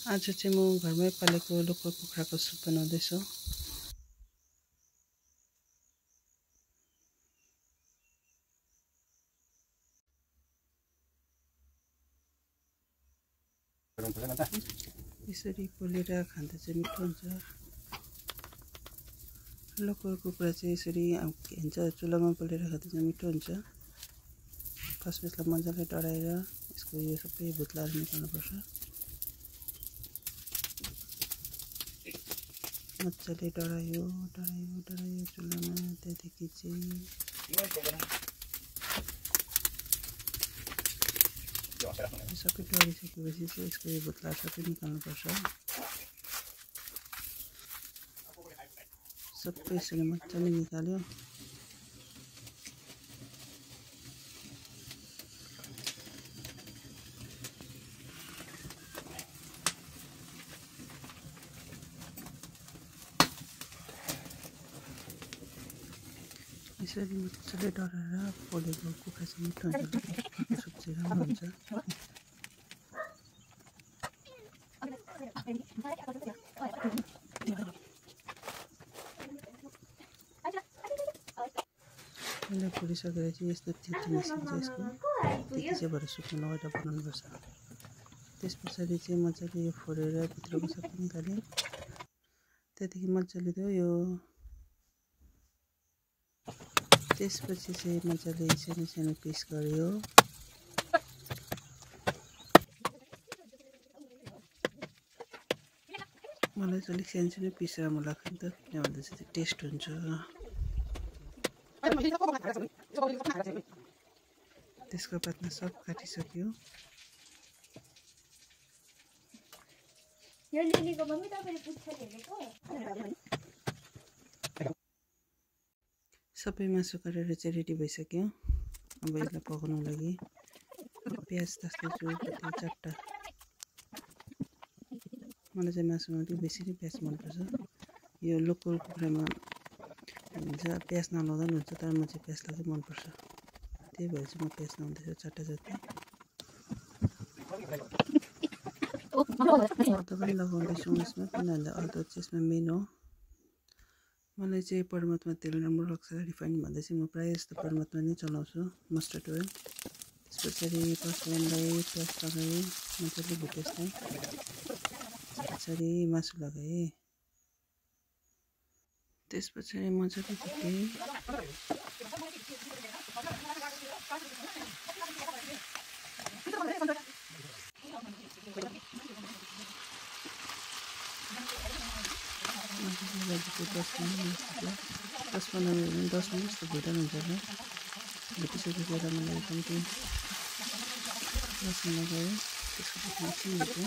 आज चाहिँ म घरमै पालेको लोकल कुखुराको सुप बनाउँदैछु। यसरी पोलेर खाँदा चाहिँ मिठो हुन्छ। लोकल कुखुरा चाहिँ यसरी के भन्छ चुलामा पोलेर खाँदा चाहिँ मिठो हुन्छ। फर्स्टमा मजाले डढाएर यसको यो सबै भुत्लाहरू निकाल्नुपर्छ। मजाले डढायो चुलामा, त्यहाँदेखि चाहिँ सबै डढिसकेपछि चाहिँ यसको यो भुत्ला सबै निकाल्नुपर्छ। सबै यसरी मजाले निकाल्यो। यसरी मजाले डढाएर पोलेको कुखुरा चाहिँ मिठो हुन्छ। सुप चाहिँ राम्रो हुन्छ। यसलाई पोलिसकेर चाहिँ यस्तो चिप्स निस्किन्छ यसको, त्यति चाहिँ भएर सुपमा लगाएर बनाउनुपर्छ। त्यस पछाडि चाहिँ मजाले यो फोरेर भित्रको सबै निकाल्यो। त्यहाँदेखि मजाले त्यो यो त्यसपछि चाहिँ मजाले सानो सानो पिस गर्यो। मलाई चाहिँ अलिक सानो सानो पिस राम्रो लाग्छ नि त, किन भन्दा चाहिँ टेस्ट हुन्छ। त्यसको बादमा सब काटिसक्यो। सबै मासु काटेर चाहिँ रेडी भइसक्यो। अब यसलाई पकाउनको लागि प्याज तास्दैछु कति 4टा। मलाई चाहिँ मासुमा अलिक बेसी नै प्याज मनपर्छ। यो लोकल कुखुरामा हुन्छ प्याज नलाउँदा पनि हुन्छ, तर म चाहिँ प्याज लगाउँदै मनपर्छ। त्यही भएर चाहिँ म प्याज लाउँदैछु 4टा जति। अदुवा पनि लगाउँदैछु यसमा, किनभने अदुवा चाहिँ यसमा मेन हो। मलाई चाहिँ परमात्मा तेल राम्रो लाग्छ। रिफाइन भन्दा चाहिँ म प्रायः जस्तो परमात्मा नै चलाउँछु, मस्टर्ड ओइल। त्यस पछाडि पचफोरनलाई प्याज लगाएँ, मजाले भुटेँ। पछाडि मासु लगाएँ। त्यस पछाडि मजाले भुटेँ। दस 15 मिनट 10 मिनट जस्तो भुट्दा हुन्छ होला। भुटिसकेपछि मलाई कम्ती लसुन लगायो। त्यसपछि एकछिन भुट्यो।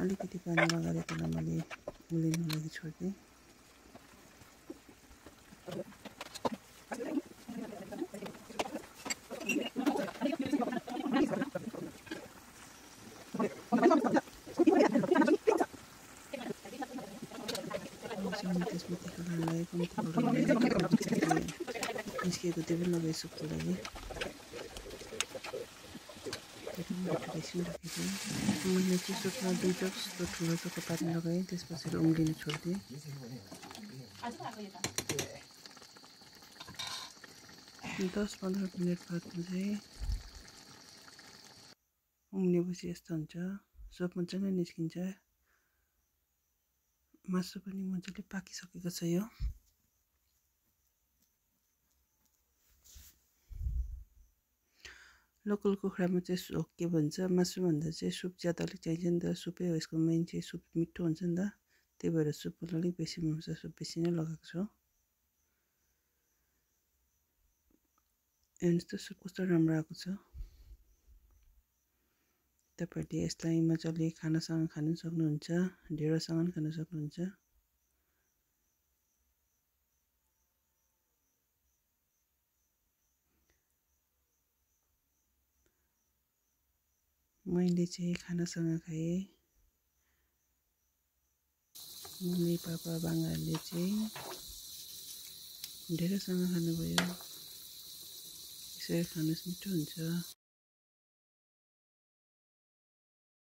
अलिकति पानी लगाएर त्यसलाई मैले उम्लिनको लागि छोडिदिएँ। निस्किएको त्यो पनि लगाएँ सुपको लागि। मैले चाहिँ सुपमा 2 जग जस्तो ठुलो जस्तो पानी लगाएँ। त्यस पछाडि उम्लिन छोडिदिएँ। 10-15 मिनट बादमा चाहिँ उम्लेपछि यस्तो हुन्छ। सुप मजाले निस्किन्छ। मासु पनि मजाले पाकिसकेको छ। यो लोकल कुखुरामा चाहिँ के भन्छ मासुभन्दा चाहिँ सुप ज्यादा अलिक चाहिन्छ नि त। सुपै हो यसको मेन चाहिँ, सुप मिठो हुन्छ नि त। त्यही भएर सुपलाई अलिक बेसी मनपर्छ, सुप बेसी नै लगाएको छु। हेर्नुहोस् त सुप कस्तो राम्रो आएको छ। तपाईँहरूले यसलाई मजाले खानासँग खानु सक्नुहुन्छ, ढेँडोसँग पनि खान सक्नुहुन्छ। मैले चाहिँ खानासँग खाएँ। मम्मी पापा बाङ्गाहरूले चाहिँ ढेँडोसँग खानुभयो। मिसाएर खानुहोस्, मिठो हुन्छ।